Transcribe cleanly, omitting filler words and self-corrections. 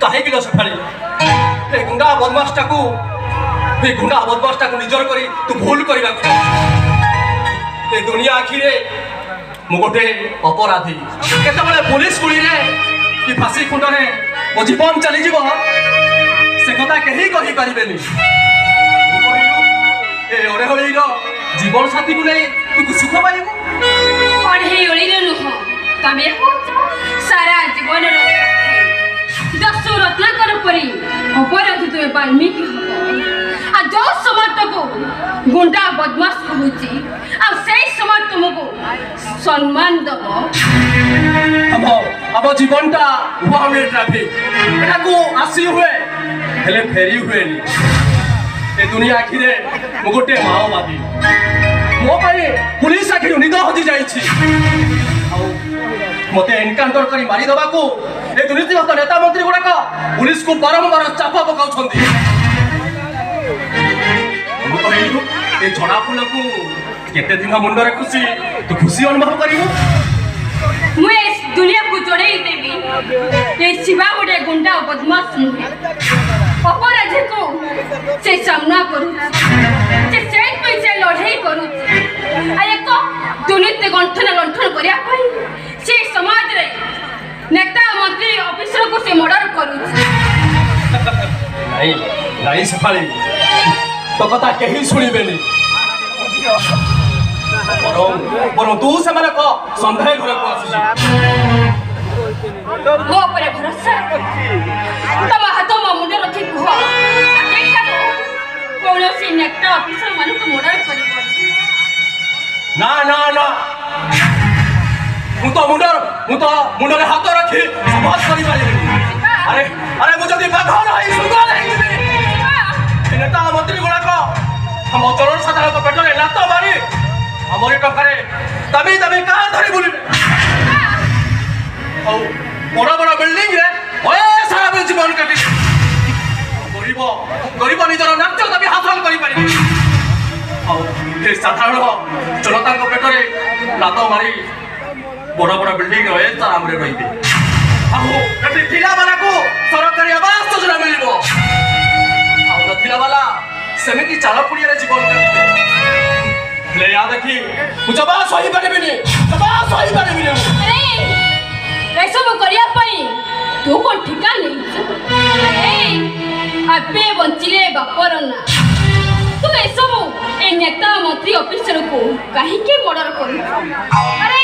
କାହିଁକି ଲ ସକାଳେ ଏ ଗୁଣ୍ଡା ବଦମାସଟାକୁ ନିଜର କରି ତୁ ଭୁଲ କରିବାକୁ ଚାହୁଁଛୁ। ଏ ଦୁନିଆ ଆଖିରେ ମୁଁ ଗୋଟେ ଅପରାଧୀ। କେତେବେଳେ ପୁଲିସ ଗୁଳିରେ କି ଫାଶୀ ଖୁଣ୍ଡରେ ମୋ ଜୀବନ ଚାଲିଯିବ ସେ କଥା କେହି କହିପାରିବେନି। ଏ ଅଢ଼େଇର ଜୀବନ ସାଥୀକୁ ନେଇ ତୁ ସୁଖ ପାଇବୁ। ଅଢ଼େଇର ନୁହଁ, ତମେ ସାରା ଜୀବନର ଦସ୍ୟୁ ରତ୍ନାକର ପରି ଅପରାଧୀ ତୁମେ ବାଲ୍ମୀକି ହବ। ଆଉ ଯୋଉ ସମାଜକୁ ଗୁଣ୍ଡା ବଦମାସ କହୁଛି ଆଉ ସେଇ ସମାଜ ତୁମକୁ ସମ୍ମାନ ଦବ। ଆମ ଜୀବନଟା ୱାଓ ଟ୍ରାଫିକ, ଏଟାକୁ ଆସି ହୁଏ ହେଲେ ଫେରି ହୁଏନି। ଏ ଦୁନିଆ ଆଖିରେ ମୁଁ ଗୋଟେ ମାଓବାଦୀ। ମୋ ପାଇଁ ପୁଲିସ ଆଖିରୁ ନିଦ ହଜି ଯାଇଛି। ଆଉ ମୋତେ ଏନକାଉଣ୍ଟର କରି ମାରିଦେବାକୁ ଏ ଦୁର୍ନୀତିଗ୍ରସ୍ତ ନେତା ମନ୍ତ୍ରୀ ଗୁଡାକ ପୁଲିସକୁ ବାରମ୍ବାର ଚାପ ପକାଉଛନ୍ତି। ମୁଁ କହିଲୁ ଏ ଝଡ଼ା ଫୁଲକୁ କେତେ ଦିନ ମୁଣ୍ଡରେ ତୁ ଖୁସି ଅନୁଭବ କରିବୁ। ମୁଁ ଏ ଦୁନିଆକୁ ଜଣେଇ ଦେବି ଏ ଶିବା ଗୋଟେ ଗୁଣ୍ଡା ବଦମାସ ନୁହେଁ। ଅପରାଧୀକୁ ସେ ସାମ୍ନା କରୁଛି, ସେଇଥିପାଇଁ ସେ ଲଢ଼େଇ କରୁଛି। ଆଉ ଏକ ଦୁର୍ନୀତି ଗଣ୍ଠନ କରିବା ପାଇଁ ସେ ସମାଜରେ ନେତା ମନ୍ତ୍ରୀ ଅଫିସରକୁ ସେ ମର୍ଡର କରୁଛି। ନାଇଁ ସେପାଳି, ତୋ କଥା କେହି ଶୁଣିବେନି। ବରଂ ତୁ ସେମାନଙ୍କ ସନ୍ଦେହ ଘରକୁ ଆସିଛୁ। ମୋ ଉପରେ ଭରସା, ତମ ହାତ ମୋ ମୁଣ୍ଡ ରଖି କୁହ କୌଣସି ନେତା ଅଫିସର ମାନଙ୍କୁ ମର୍ଡର କରିବନି। ନା ନା ନା, ମୁଁ ତ ମୁଣ୍ଡରେ ହାତ ରଖି ଶପଥ କରିପାରିବିନି। ଆରେ ମୁଁ ଯଦି ବାଘ ନାହିଁ ସୁନ୍ଦର ହେଇଯିବି। ନେତା ମନ୍ତ୍ରୀ ଗୁଡାକ ଆମ ଜନସାଧାରଣଙ୍କ ପେଟରେ ଲାତ ମାରି ଆମରି ଟଙ୍କାରେ ଦାମୀ କାର୍ ଧରି ବୁଲିବେ। ଆଉ ବଡ଼ ବଡ଼ ବିଲ୍ଡିଂରେ ସାରା ଜୀବନ କାଟି ଗରିବ ନିଜର ନ୍ୟାଯ୍ୟ ଦାବି ହାସଲ କରିପାରିବେ। ଆଉ ଏ ସାଧାରଣ ଜନତାଙ୍କ ପେଟରେ ଲାତ ମାରି ବଡ଼ ବଡ଼ ବିଲ୍ଡିଂରେ ଆରାମରେ ରହିବେ। ଆଉ ଏଠି ଥିଲାବାଲାକୁ ସରକାରୀ ଆବାସ ଯୋଜନା ମିଳିବ। ଆଉ ନଥିଲା ବାଲା ସେମିତି ଚାଳ ପଡ଼ିଆରେ ଜୀବନ କାଟିବେ। ହେଲେ ୟା ଦେଖି ମୁଁ ଜମା ସହିପାରିବିନି। ଏସବୁ କରିବା ପାଇଁ ତୁ କ'ଣ ଠିକା ନେଇଛୁ? ଏବେ ବଞ୍ଚିଲେ ବାପର ନା। ତୁ ଏସବୁ ଏ ନେତା ମନ୍ତ୍ରୀ ଅଫିସରକୁ କାହିଁକି ମର୍ଡର କରୁଛୁ? ଆରେ